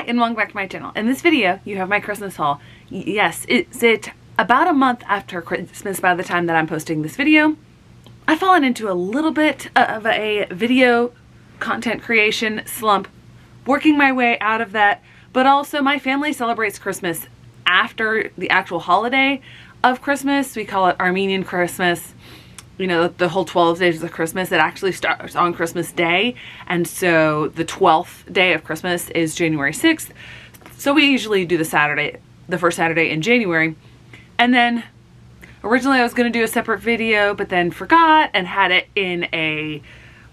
and welcome back to my channel. In this video, you have my Christmas haul. Yes, it's about a month after Christmas by the time that I'm posting this video. I've fallen into a little bit of a video content creation slump, working my way out of that, but also my family celebrates Christmas after the actual holiday of Christmas. We call it Armenian Christmas. You know, the whole 12 days of Christmas, it actually starts on Christmas Day. And so the 12th day of Christmas is January 6th. So we usually do the first Saturday in January. And then originally I was going to do a separate video, but then forgot and had it in a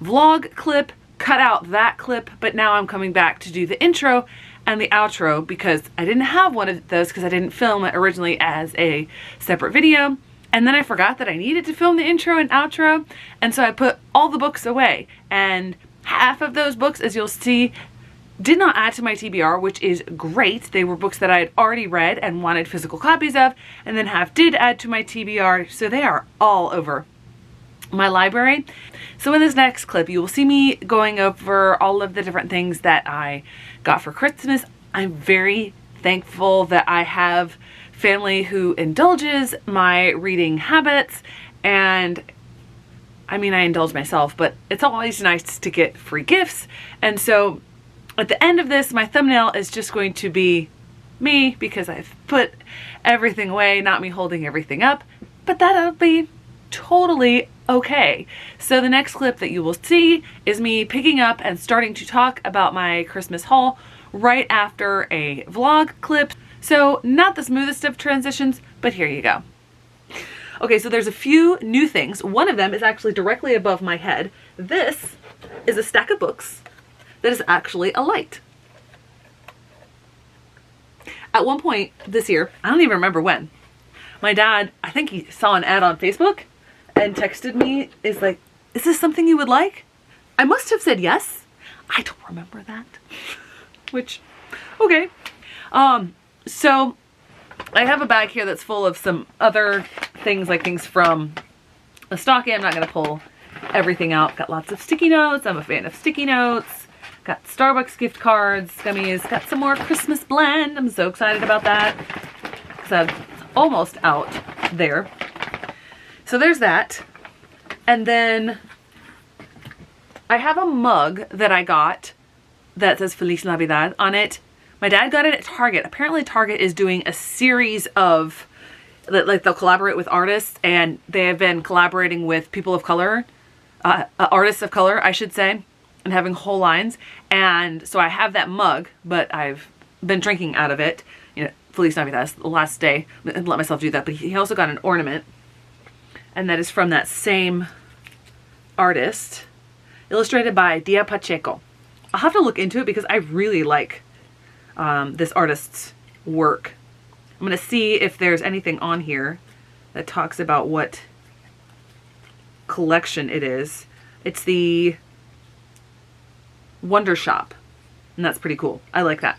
vlog clip, cut out that clip. But now I'm coming back to do the intro and the outro because I didn't have one of those because I didn't film it originally as a separate video. And then I forgot that I needed to film the intro and outro. And so I put all the books away. And half of those books, as you'll see, did not add to my TBR, which is great. They were books that I had already read and wanted physical copies of. And then half did add to my TBR. So they are all over my library. So in this next clip, you will see me going over all of the different things that I got for Christmas. I'm very thankful that I have family who indulges my reading habits, and I mean, I indulge myself, but it's always nice to get free gifts. And so at the end of this, my thumbnail is just going to be me because I've put everything away, not me holding everything up, but that'll be totally okay. So the next clip that you will see is me picking up and starting to talk about my Christmas haul right after a vlog clip. So not the smoothest of transitions, but here you go. Okay, so there's a few new things. One of them is actually directly above my head. This is a stack of books that is actually a light. At one point this year, I don't even remember when, my dad, I think he saw an ad on Facebook and texted me, is like, is this something you would like? I must have said yes. I don't remember that. Which, okay. So I have a bag here that's full of some other things, like things from a stocking. I'm not going to pull everything out. Got lots of sticky notes. I'm a fan of sticky notes. Got Starbucks gift cards, gummies. Got some more Christmas blend. I'm so excited about that because I'm almost out there. So there's that. And then I have a mug that I got that says Feliz Navidad on it. My dad got it at Target. Apparently Target is doing a series of, like, they'll collaborate with artists, and they have been collaborating with people of color, artists of color, I should say, and having whole lines. And so I have that mug, but I've been drinking out of it. You know, Feliz Navidad is the last day. Let myself do that. But he also got an ornament, and that is from that same artist, illustrated by Dia Pacheco. I'll have to look into it because I really like this artist's work. I'm going to see if there's anything on here that talks about what collection it is. It's the Wonder Shop, and that's pretty cool. I like that.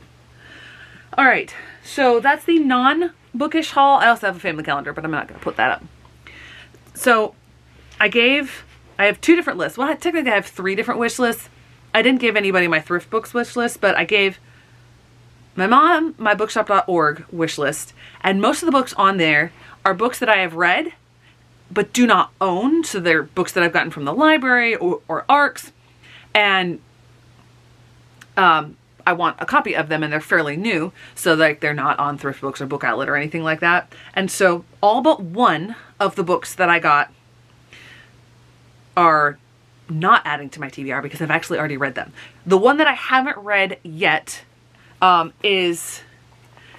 All right, so that's the non-bookish haul. I also have a family calendar, but I'm not going to put that up. So I have two different lists. Well, technically I have three different wish lists. I didn't give anybody my thrift books wish list, but I gave my mom my bookshop.org wish list, and most of the books on there are books that I have read but do not own. So they're books that I've gotten from the library or ARCs, and I want a copy of them, and they're fairly new, so like they're not on Thrift Books or Book Outlet or anything like that. And so all but one of the books that I got are not adding to my TBR because I've actually already read them. The one that I haven't read yet is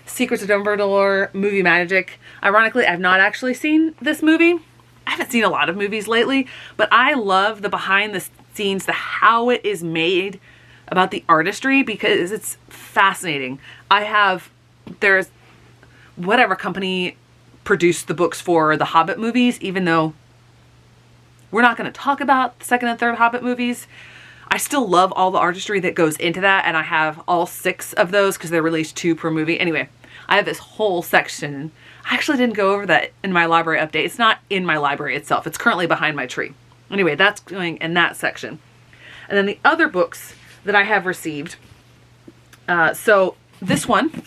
Secrets of Dumbledore Movie Magic. Ironically, I've not actually seen this movie. I haven't seen a lot of movies lately, but I love the behind the scenes, how it is made, about the artistry, because it's fascinating. There's whatever company produced the books for the Hobbit movies, even though we're not going to talk about the second and third Hobbit movies. I still love all the artistry that goes into that, and I have all 6 of those because they released 2 per movie. Anyway, I have this whole section. I actually didn't go over that in my library update. It's not in my library itself. It's currently behind my tree. Anyway, that's going in that section. And then the other books that I have received, so this one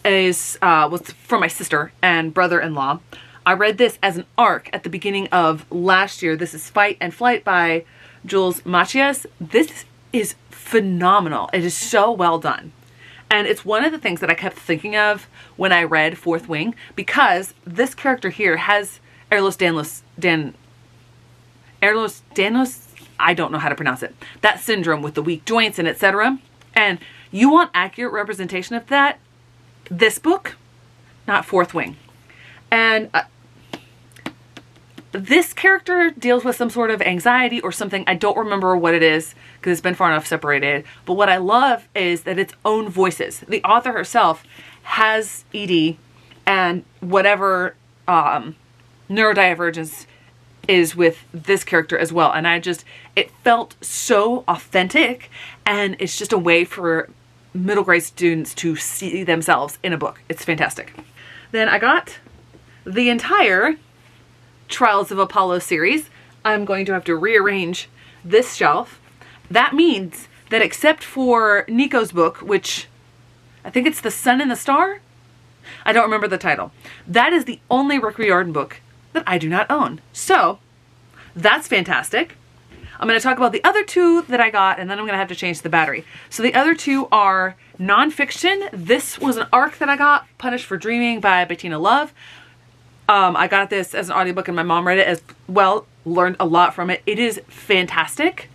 is was from my sister and brother-in-law. I read this as an ARC at the beginning of last year. This is Fight and Flight by Jules Machias. This is phenomenal. It is so well done. And it's one of the things that I kept thinking of when I read Fourth Wing, because this character here has Ehlers-Danlos, I don't know how to pronounce it, that syndrome with the weak joints and etc. And you want accurate representation of that, this book, not Fourth Wing. And this character deals with some sort of anxiety or something. I don't remember what it is because it's been far enough separated. But what I love is that it's own voices. The author herself has ED and whatever neurodivergence is with this character as well. And it felt so authentic, and it's just a way for middle grade students to see themselves in a book. It's fantastic. Then I got the entire Trials of Apollo series. I'm going to have to rearrange this shelf. That means that except for Nico's book, which I think it's The Sun and the Star, I don't remember the title, that is the only Rick Riordan book that I do not own. So that's fantastic. I'm going to talk about the other two that I got, and then I'm going to have to change the battery. So the other two are nonfiction. This was an ARC that I got, Punished for Dreaming by Bettina Love. I got this as an audiobook and my mom read it as well, learned a lot from it. It is fantastic.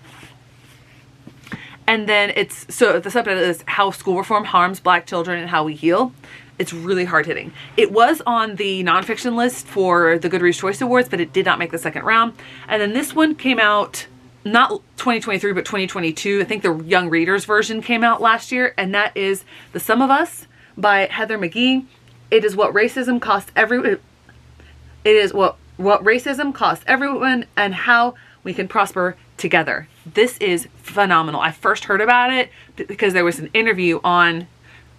And then so the subtitle is How School Reform Harms Black Children and How We Heal. It's really hard hitting. It was on the nonfiction list for the Goodreads Choice Awards, but it did not make the second round. And then this one came out not 2023, but 2022. I think the young readers version came out last year, and that is The Sum of Us by Heather McGhee. It is what racism costs everyone. It is what racism costs everyone and how we can prosper together. This is phenomenal. I first heard about it because there was an interview on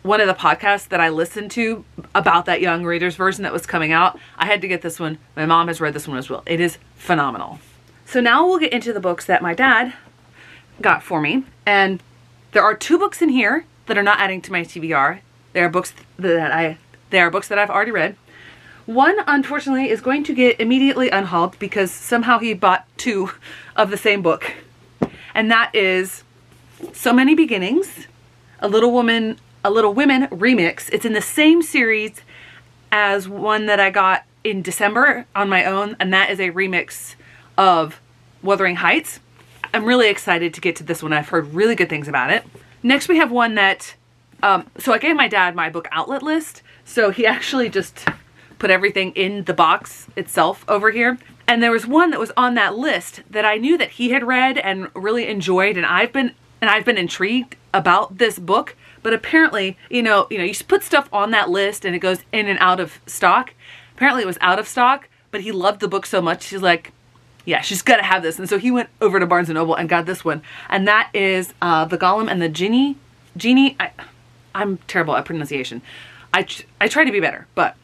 one of the podcasts that I listened to about that young readers version that was coming out. I had to get this one. My mom has read this one as well. It is phenomenal. So now we'll get into the books that my dad got for me. And there are two books in here that are not adding to my TBR. They are books that I've already read. One, unfortunately, is going to get immediately unhauled because somehow he bought two of the same book. And that is So Many Beginnings, A Little Women Remix. It's in the same series as one that I got in December on my own, and that is a remix of Wuthering Heights. I'm really excited to get to this one. I've heard really good things about it. Next, we have one that, so I gave my dad my book outlet list, so he actually just put everything in the box itself over here. And there was one that was on that list that I knew that he had read and really enjoyed, and I've been intrigued about this book. But apparently, you put stuff on that list and it goes in and out of stock. Apparently it was out of stock, but he loved the book so much, he's like, yeah, she's got to have this. And so he went over to Barnes & Noble and got this one. And that is The Golem and the Genie. I'm terrible at pronunciation. I try to be better, but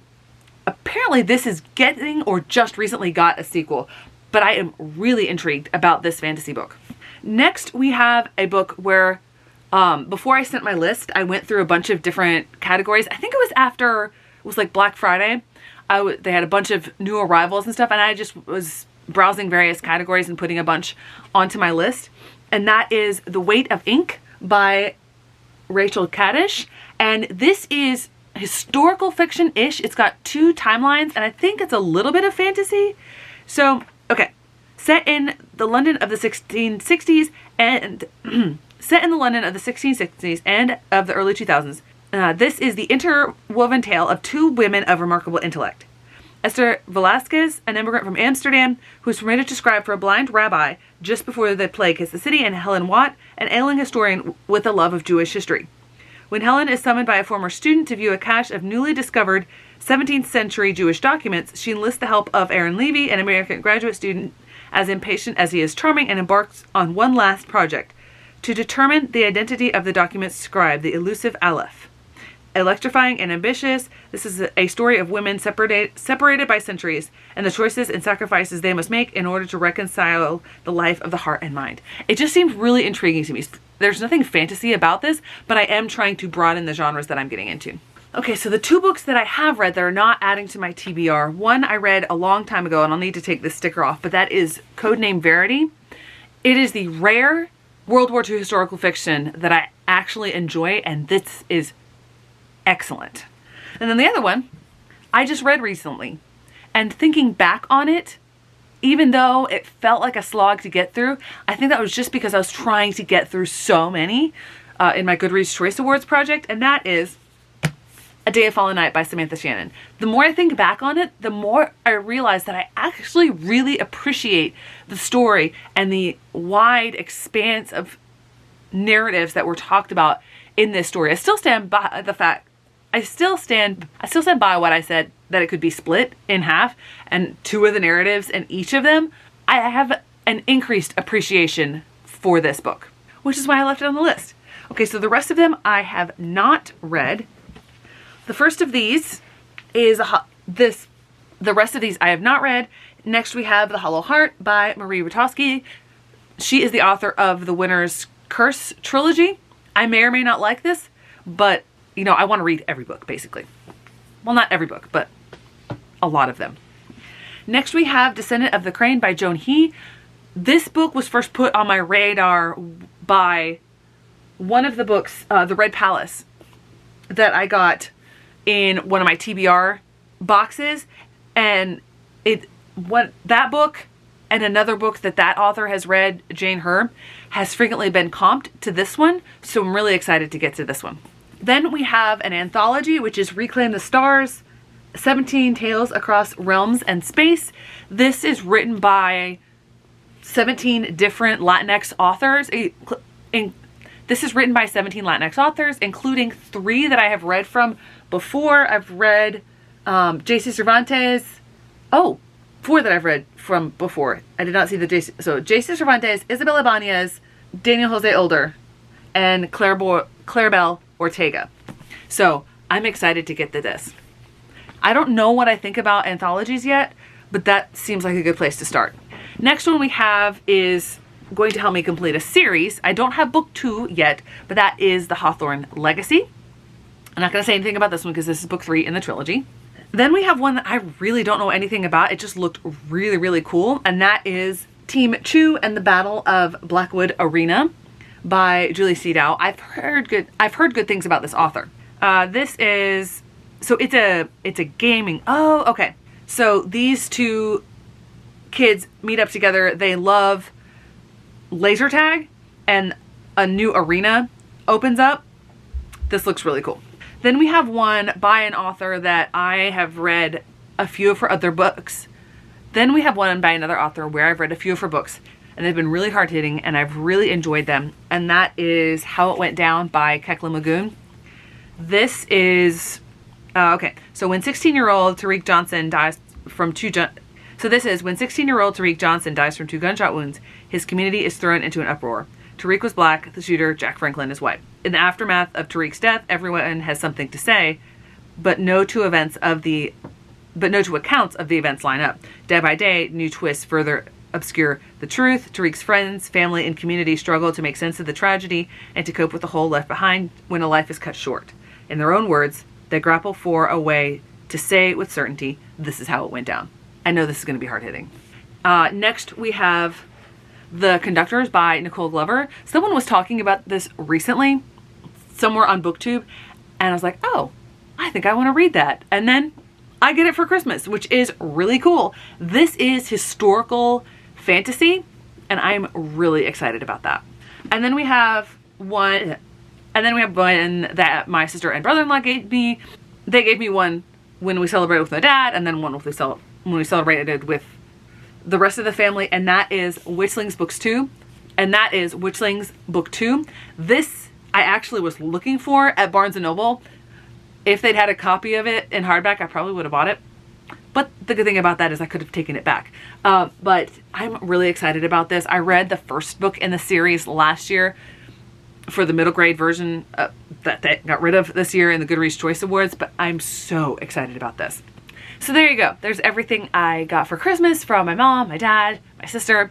apparently this is getting or just recently got a sequel. But I am really intrigued about this fantasy book. Next, we have a book where before I sent my list, I went through a bunch of different categories. I think it was after, it was like Black Friday. They had a bunch of new arrivals and stuff, and I just was browsing various categories and putting a bunch onto my list. And that is The Weight of Ink by Rachel Kadish. And this is historical fiction-ish. It's got two timelines, and I think it's a little bit of fantasy. So, okay. Set in the London of the 1660s and and of the early 2000s. This is the interwoven tale of two women of remarkable intellect. Esther Velasquez, an immigrant from Amsterdam, who is permitted to scribe for a blind rabbi just before the plague hits the city, and Helen Watt, an ailing historian with a love of Jewish history. When Helen is summoned by a former student to view a cache of newly discovered 17th century Jewish documents, she enlists the help of Aaron Levy, an American graduate student, as impatient as he is charming, and embarks on one last project to determine the identity of the document's scribe, the elusive Aleph. Electrifying and ambitious, this is a story of women separated by centuries and the choices and sacrifices they must make in order to reconcile the life of the heart and mind. It just seemed really intriguing to me. there's nothing fantasy about this, but I am trying to broaden the genres that I'm getting into. Okay, so the 2 books that I have read that are not adding to my TBR, one I read a long time ago, and I'll need to take this sticker off, but that is Codename Verity. It is the rare World War II historical fiction that I actually enjoy, and this is excellent. And then the other one, I just read recently, and thinking back on it, even though it felt like a slog to get through, I think that was just because I was trying to get through so many in my Goodreads Choice Awards project, and that is A Day of Fallen Night by Samantha Shannon. The more I think back on it, the more I realize that I actually really appreciate the story and the wide expanse of narratives that were talked about in this story. I still stand by the fact, I still stand by what I said, that it could be split in half and 2 of the narratives in each of them. I have an increased appreciation for this book, which is why I left it on the list. Okay, so the rest of them I have not read. The first of these is the rest of these I have not read. Next we have The Hollow Heart by Marie Rutowski. She is the author of the Winter's Curse trilogy. I may or may not like this, but you know, I want to read every book basically. Well, not every book, but a lot of them. Next we have Descendant of the Crane by Joan He. This book was first put on my radar by one of the books, The Red Palace, that I got in one of my TBR boxes, and that book and another book that author has read, Jane Herb, has frequently been comped to this one, so I'm really excited to get to this one. Then we have an anthology, which is Reclaim the Stars, 17 Tales Across Realms and Space. This is written by 17 different Latinx authors. This is written by 17 Latinx authors, including 3 that I have read from before. I've read J.C. Cervantes. Oh, 4 that I've read from before. I did not see the J.C. So J.C. Cervantes, Isabel Ibanez, Daniel Jose Older, and Claribel Ortega. So I'm excited to get to this. I don't know what I think about anthologies yet, but that seems like a good place to start. Next one we have is going to help me complete a series. I don't have book 2 yet, but that is The Hawthorne Legacy. I'm not going to say anything about this one because this is book 3 in the trilogy. Then we have one that I really don't know anything about. It just looked really, really cool, and that is Team Chu and the Battle of Blackwood Arena by Julie Seedow. I've heard good things about this author. It's a gaming. Oh, okay. So these 2 kids meet up together. They love laser tag, and a new arena opens up. This looks really cool. Then we have one by an author that I have read a few of her other books. Then we have one by another author where I've read a few of her books, and they've been really hard-hitting, and I've really enjoyed them. And that is How It Went Down by Kekla Magoon. This is, okay. So when 16-year-old Tariq Johnson dies from when 16-year-old Tariq Johnson dies from 2 gunshot wounds, his community is thrown into an uproar. Tariq was black, the shooter, Jack Franklin, is white. In the aftermath of Tariq's death, everyone has something to say, but no 2 accounts of the events line up. Day by day, new twists further obscure the truth. Tariq's friends, family, and community struggle to make sense of the tragedy and to cope with the hole left behind when a life is cut short. In their own words, they grapple for a way to say with certainty, this is how it went down. I know this is going to be hard-hitting. Next, we have The Conductors by Nicole Glover. Someone was talking about this recently, somewhere on BookTube, and I was like, oh, I think I want to read that. And then I get it for Christmas, which is really cool. This is historical fantasy, and I'm really excited about that. And then we have one that my sister and brother-in-law gave me. They gave me one when we celebrated with my dad, and then one when we celebrated with the rest of the family, and that is Witchlings Books 2. And that is Witchlings Book 2. This I actually was looking for at Barnes & Noble. If they'd had a copy of it in hardback, I probably would have bought it. But the good thing about that is I could have taken it back. But I'm really excited about this. I read the first book in the series last year for the middle grade version that they got rid of this year in the Goodreads Choice Awards, but I'm so excited about this. So there you go. There's everything I got for Christmas from my mom, my dad, my sister.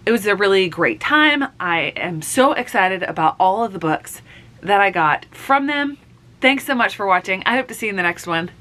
It was a really great time. I am so excited about all of the books that I got from them. Thanks so much for watching. I hope to see you in the next one.